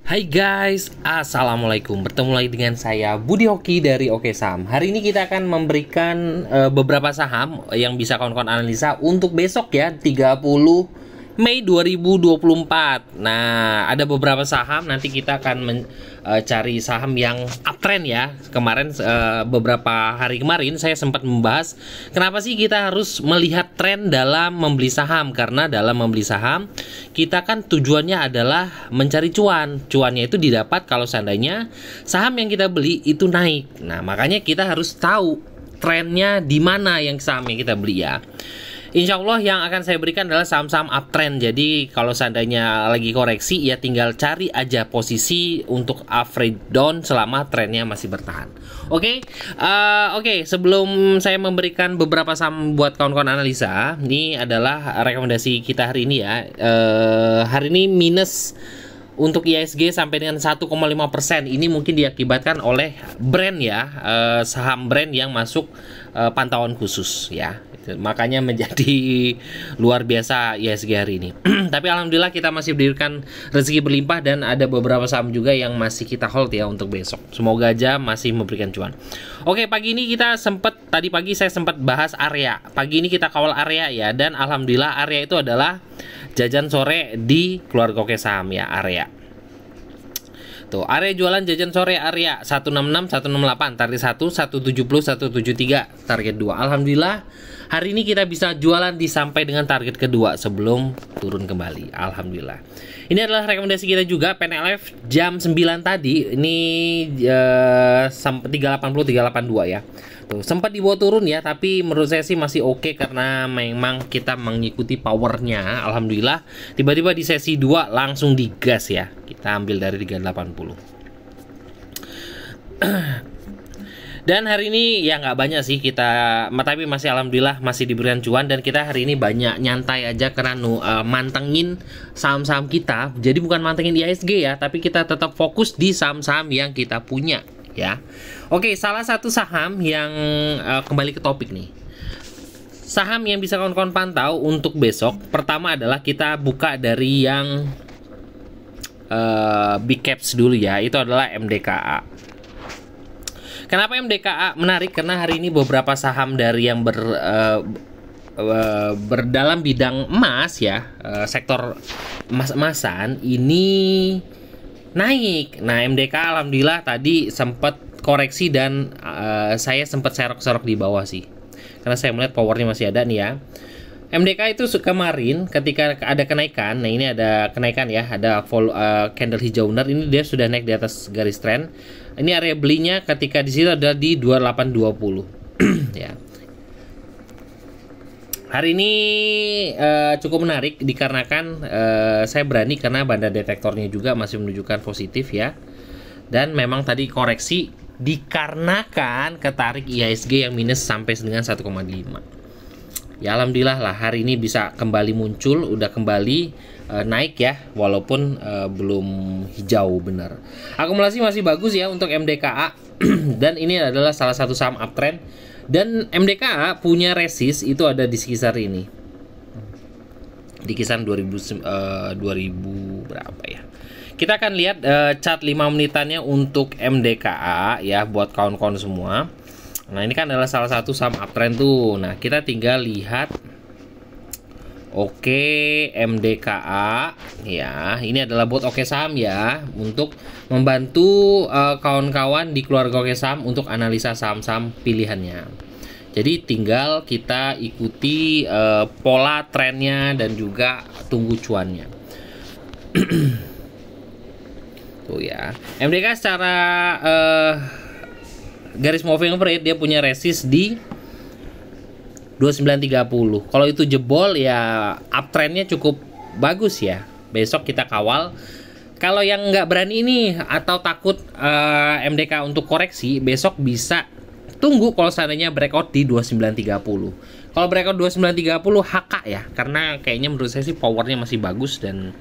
Hai guys, assalamualaikum. Bertemu lagi dengan saya Budi Hoki dari Oke Saham. Hari ini kita akan memberikan beberapa saham yang bisa kawan-kawan analisa untuk besok ya, 30 Mei 2024. Nah, ada beberapa saham, nanti kita akan mencari saham yang uptrend ya. Kemarin beberapa hari kemarin saya sempat membahas kenapa sih kita harus melihat tren dalam membeli saham, karena dalam membeli saham kita kan tujuannya adalah mencari cuan. Cuannya itu didapat kalau seandainya saham yang kita beli itu naik. Nah, makanya kita harus tahu trennya di mana yang saham yang kita beli ya. Insya Allah yang akan saya berikan adalah saham-saham uptrend. Jadi kalau seandainya lagi koreksi ya tinggal cari aja posisi untuk average down selama trennya masih bertahan. Oke, sebelum saya memberikan beberapa saham buat kawan-kawan analisa, ini adalah rekomendasi kita hari ini ya. Hari ini minus untuk IHSG sampai dengan 1,5%. Ini mungkin diakibatkan oleh brand ya, saham brand yang masuk pantauan khusus ya. Makanya menjadi luar biasa IHSG hari ini. Tapi alhamdulillah kita masih diberikan rezeki berlimpah dan ada beberapa saham juga yang masih kita hold ya untuk besok. Semoga aja masih memberikan cuan. Oke, pagi ini tadi pagi saya sempat bahas area. Pagi ini kita kawal area ya, dan alhamdulillah area itu adalah jajan sore di keluarga Oke Saham ya, area. Tuh, area jualan jajan sore area 166, 168, target 1, 170, 173, target 2. Alhamdulillah hari ini kita bisa jualan di sampai dengan target kedua sebelum turun kembali. Alhamdulillah. Ini adalah rekomendasi kita juga, PNLF jam 9 tadi ini 380, 382 ya. Tuh, sempat dibawa turun ya, tapi menurut saya sih masih oke karena memang kita mengikuti powernya. Alhamdulillah tiba-tiba di sesi 2 langsung digas ya. Kita ambil dari 380. Dan hari ini ya nggak banyak sih kita, tapi masih alhamdulillah masih diberikan cuan, dan kita hari ini banyak nyantai aja karena mantengin saham-saham kita. Jadi bukan mantengin IHSG ya, tapi kita tetap fokus di saham-saham yang kita punya ya. Oke, salah satu saham yang kembali ke topik nih. Saham yang bisa kawan-kawan pantau untuk besok, pertama adalah kita buka dari yang big caps dulu ya, itu adalah MDKA. Kenapa MDKA menarik? Karena hari ini beberapa saham dari yang berdalam bidang emas ya, sektor emas-emasan ini naik. Nah, MDKA alhamdulillah tadi sempat koreksi dan saya sempat serok-serok di bawah sih, karena saya melihat powernya masih ada nih ya. MDK itu kemarin ketika ada kenaikan, nah ini ada kenaikan ya, ada candle hijauner, ini dia sudah naik di atas garis trend. Ini area belinya ketika di situ ada di 2820 ya. Hari ini cukup menarik dikarenakan saya berani karena banda detektornya juga masih menunjukkan positif ya. Dan memang tadi koreksi dikarenakan ketarik IHSG yang minus sampai dengan 1,5. Ya alhamdulillah lah hari ini bisa kembali muncul, udah kembali naik ya, walaupun belum hijau benar. Akumulasi masih bagus ya untuk MDKA dan ini adalah salah satu saham uptrend, dan MDKA punya resist itu ada di sekitar ini. Di kisaran 2000 berapa ya. Kita akan lihat chart 5 menitannya untuk MDKA ya buat kawan-kawan semua. Nah, ini kan adalah salah satu saham uptrend tuh. Nah, kita tinggal lihat. Oke, MDKA ya. Ini adalah bot Oke Saham ya, untuk membantu kawan-kawan di keluarga Oke Saham untuk analisa saham-saham pilihannya. Jadi tinggal kita ikuti pola trennya dan juga tunggu cuannya. Tuh ya. MDKA secara garis moving average dia punya resist di 2930. Kalau itu jebol ya uptrendnya cukup bagus ya. Besok kita kawal. Kalau yang nggak berani ini atau takut MDK untuk koreksi, besok bisa tunggu kalau seandainya breakout di 2930. Kalau breakout 2930 HK ya, karena kayaknya menurut saya sih powernya masih bagus dan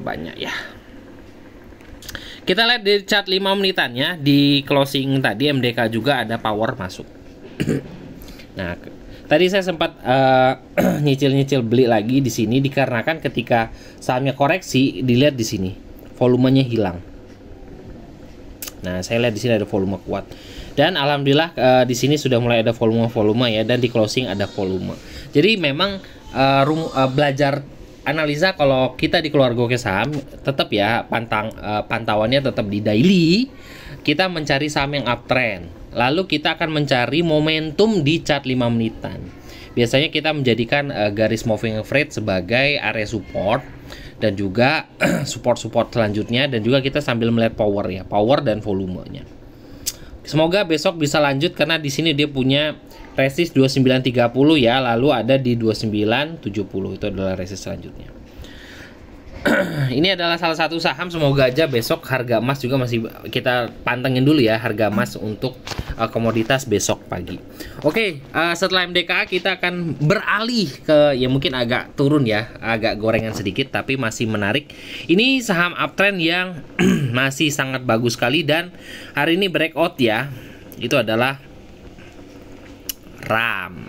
banyak ya. Kita lihat di chart 5 menitannya, di closing tadi MDK juga ada power masuk. Nah, tadi saya sempat nyicil-nyicil beli lagi di sini dikarenakan ketika sahamnya koreksi, dilihat di sini. volumenya hilang. Nah, saya lihat di sini ada volume kuat. Dan alhamdulillah di sini sudah mulai ada volume ya, dan di closing ada volume. Jadi memang belajar analisa kalau kita di keluarga Oke Saham tetap ya pantauannya tetap di daily. Kita mencari saham yang uptrend. Lalu kita akan mencari momentum di chart 5 menitan. Biasanya kita menjadikan garis moving average sebagai area support dan juga support selanjutnya, dan juga kita sambil melihat power dan volumenya. Semoga besok bisa lanjut karena di sini dia punya resist 2930 ya, lalu ada di 2970 itu adalah resist selanjutnya. Ini adalah salah satu saham, semoga aja besok harga emas juga masih kita pantengin dulu ya, harga emas untuk komoditas besok pagi. Oke, setelah MDKA kita akan beralih ke ya mungkin agak turun ya, agak gorengan sedikit tapi masih menarik. Ini saham uptrend yang masih sangat bagus sekali dan hari ini breakout ya. Itu adalah RAM.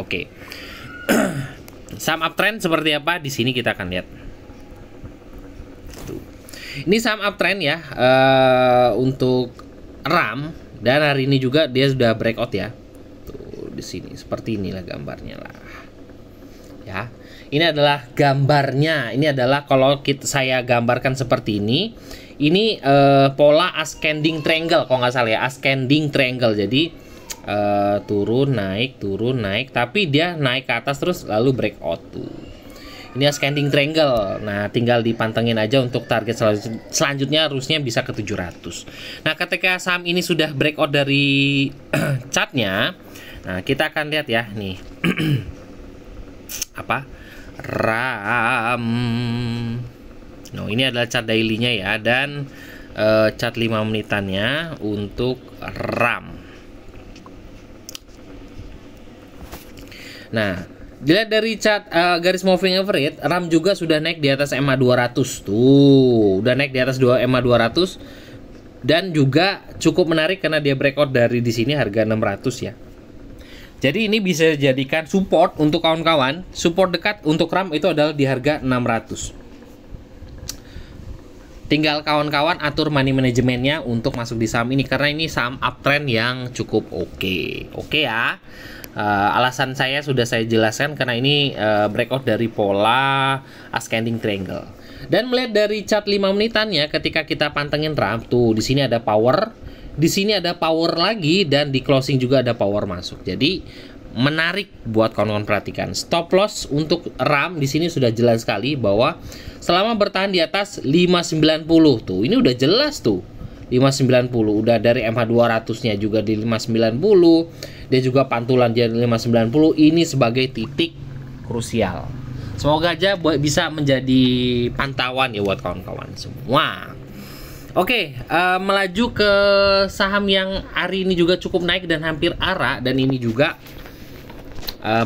Oke. Saham uptrend seperti apa di sini kita akan lihat. Ini saham uptrend ya untuk RAM, dan hari ini juga dia sudah breakout ya. Tuh di sini seperti inilah gambarnya lah. Ya. Ini adalah gambarnya. Ini adalah kalau saya gambarkan seperti ini. Ini pola ascending triangle kalau nggak salah ya, ascending triangle. Jadi turun naik, tapi dia naik ke atas terus lalu breakout tuh. Ini ascending triangle. Nah, tinggal dipantengin aja untuk target selanjutnya harusnya bisa ke 700. Nah, ketika saham ini sudah breakout dari chartnya, nah kita akan lihat ya nih. Apa? RAM. Nah, ini adalah chart daily-nya ya, dan chart 5 menitannya untuk RAM. Nah, dilihat dari chart garis moving average, RAM juga sudah naik di atas EMA 200 tuh, udah naik di atas EMA 200, dan juga cukup menarik karena dia breakout dari di sini harga 600 ya. Jadi ini bisa dijadikan support untuk kawan-kawan. Support dekat untuk RAM itu adalah di harga 600. Tinggal kawan-kawan atur money manajemennya untuk masuk di saham ini karena ini saham uptrend yang cukup oke ya. Alasan saya sudah saya jelaskan karena ini breakout dari pola ascending triangle. Dan melihat dari chart 5 menitannya, ketika kita pantengin RAM tuh di sini ada power, di sini ada power lagi, dan di closing juga ada power masuk. Jadi menarik buat kawan-kawan perhatikan. Stop loss untuk RAM di sini sudah jelas sekali bahwa selama bertahan di atas 590 tuh, ini udah jelas tuh. 590 udah dari MH 200-nya juga di 590. Dia juga pantulan di 590. Ini sebagai titik krusial. Semoga aja bisa menjadi pantauan ya buat kawan-kawan semua. Oke, melaju ke saham yang hari ini juga cukup naik dan hampir arah, dan ini juga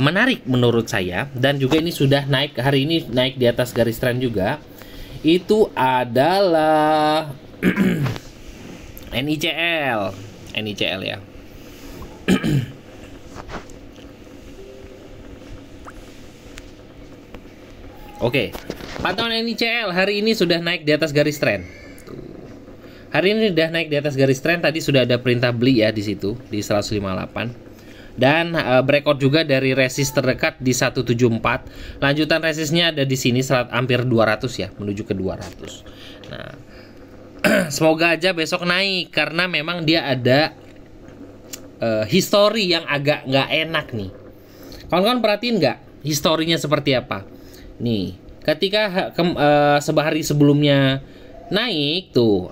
menarik menurut saya, dan juga ini sudah naik hari ini, naik di atas garis tren juga. Itu adalah NICL ya. Oke, pantauan NICL hari ini sudah naik di atas garis tren. Hari ini sudah naik di atas garis tren. Tadi sudah ada perintah beli ya di situ di 158. Dan breakout juga dari resist terdekat di 174. Lanjutan resistnya ada di sini hampir 200 ya, menuju ke 200. Nah, semoga aja besok naik karena memang dia ada histori yang agak nggak enak nih. Kawan-kawan perhatiin nggak historinya seperti apa? Nih, ketika sehari sebelumnya naik tuh,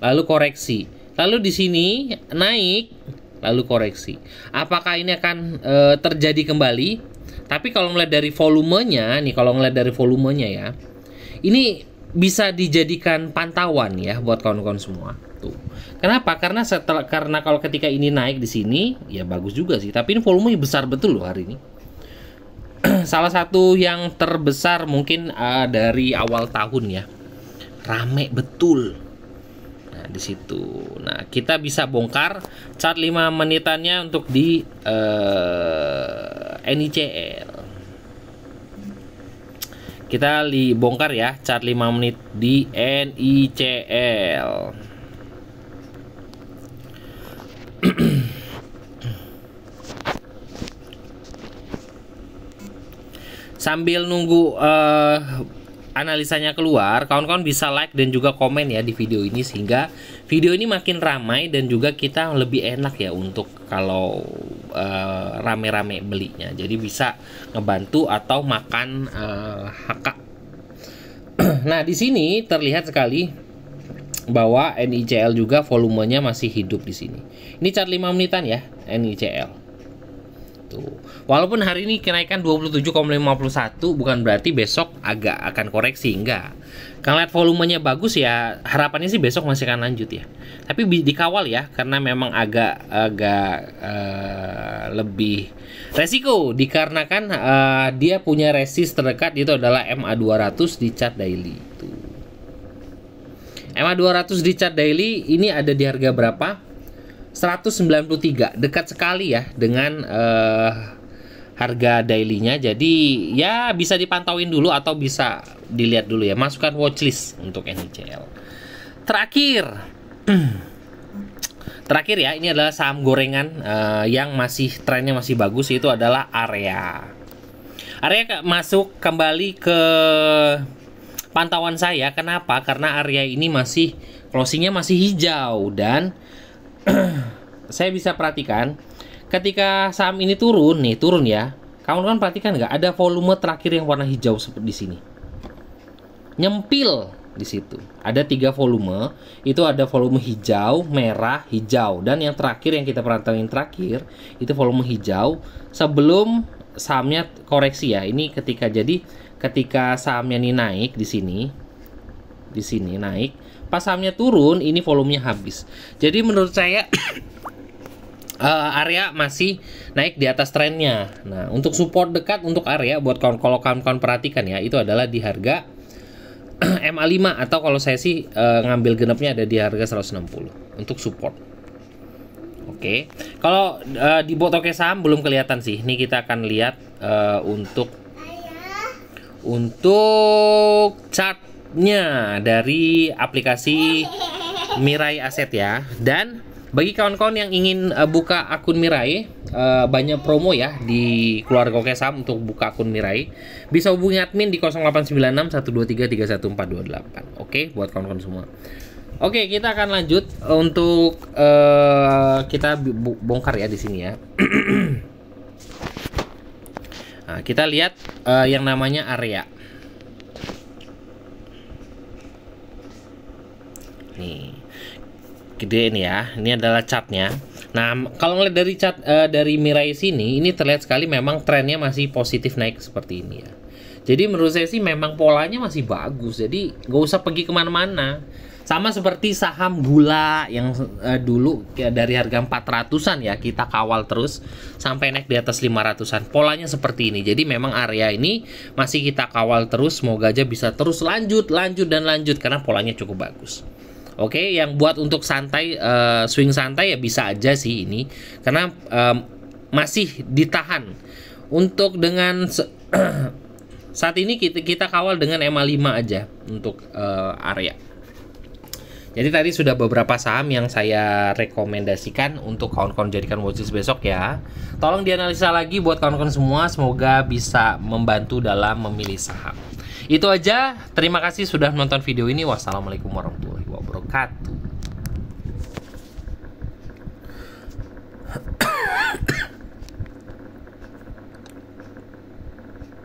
lalu koreksi, lalu di sini naik, lalu koreksi. Apakah ini akan terjadi kembali? Tapi kalau melihat dari volumenya nih, ya, ini bisa dijadikan pantauan ya buat kawan-kawan semua. Tuh. Kenapa? Karena kalau ketika ini naik di sini, ya bagus juga sih. Tapi ini volumenya besar betul loh hari ini. Salah satu yang terbesar mungkin dari awal tahun ya. Rame betul. Nah, di situ. Nah, kita bisa bongkar chart 5 menitannya untuk di NICL. Kita bongkar ya chart 5 menit di NICL. Sambil nunggu analisanya keluar, kawan-kawan bisa like dan juga komen ya di video ini, sehingga video ini makin ramai dan juga kita lebih enak ya untuk kalau rame-rame belinya. Jadi bisa ngebantu atau makan HK. Nah, di sini terlihat sekali bahwa NICL juga volumenya masih hidup di sini. Ini chart 5 menitan ya NICL. Walaupun hari ini kenaikan 27,51, bukan berarti besok agak akan koreksi, enggak. Kalau lihat volumenya bagus ya, harapannya sih besok masih akan lanjut ya. Tapi dikawal ya, karena memang agak lebih resiko, dikarenakan dia punya resist terdekat, itu adalah MA200 di chart daily. MA200 di chart daily ini ada di harga berapa? 193, dekat sekali ya dengan harga dailynya. Jadi ya bisa dipantauin dulu atau bisa dilihat dulu ya, masukkan watchlist untuk NICL. Terakhir ya, ini adalah saham gorengan yang masih trennya masih bagus, itu adalah Area. Area masuk kembali ke pantauan saya. Kenapa? Karena Area ini masih closingnya masih hijau, dan saya bisa perhatikan ketika saham ini turun ya, kawan-kawan perhatikan nggak, ada volume terakhir yang warna hijau seperti di sini, nyempil di situ. Ada 3 volume, itu ada volume hijau, merah, hijau, dan yang terakhir yang kita perhatikan terakhir itu volume hijau sebelum sahamnya koreksi ya. Ini ketika sahamnya ini naik di sini naik. Pas sahamnya turun, ini volumenya habis. Jadi menurut saya Area masih naik di atas trennya. Nah, untuk support dekat untuk Area, buat kalau kawan-kawan perhatikan ya, itu adalah di harga MA5, atau kalau saya sih ngambil genepnya ada di harga 160 untuk support. Oke. Kalau di bot Oke Saham belum kelihatan sih. Ini kita akan lihat untuk chartnya dari aplikasi Mirai Asset ya. Dan bagi kawan-kawan yang ingin buka akun Mirai, banyak promo ya di keluarga Oke Saham untuk buka akun Mirai. Bisa hubungi admin di 0896 123 31428. Oke, buat kawan-kawan semua. Oke, kita akan lanjut untuk kita bongkar ya di sini ya. Nah, kita lihat yang namanya Area. Nih, gede ini ya. Ini adalah chartnya. Nah, kalau ngeliat dari chart dari Mirai sini, ini terlihat sekali memang trennya masih positif naik seperti ini ya. Jadi menurut saya sih memang polanya masih bagus. Jadi nggak usah pergi kemana-mana. Sama seperti saham gula yang dulu dari harga 400-an ya, kita kawal terus sampai naik di atas 500-an. Polanya seperti ini. Jadi memang Area ini masih kita kawal terus. Semoga aja bisa terus lanjut karena polanya cukup bagus. Oke, yang buat untuk santai, swing santai ya bisa aja sih ini, karena masih ditahan. Untuk dengan saat ini kita kawal dengan MA5 aja untuk Area. Jadi tadi sudah beberapa saham yang saya rekomendasikan untuk kawan-kawan jadikan watchlist besok ya. Tolong dianalisa lagi buat kawan-kawan semua, semoga bisa membantu dalam memilih saham. Itu aja, terima kasih sudah menonton video ini. Wassalamualaikum warahmatullahi wabarakatuh.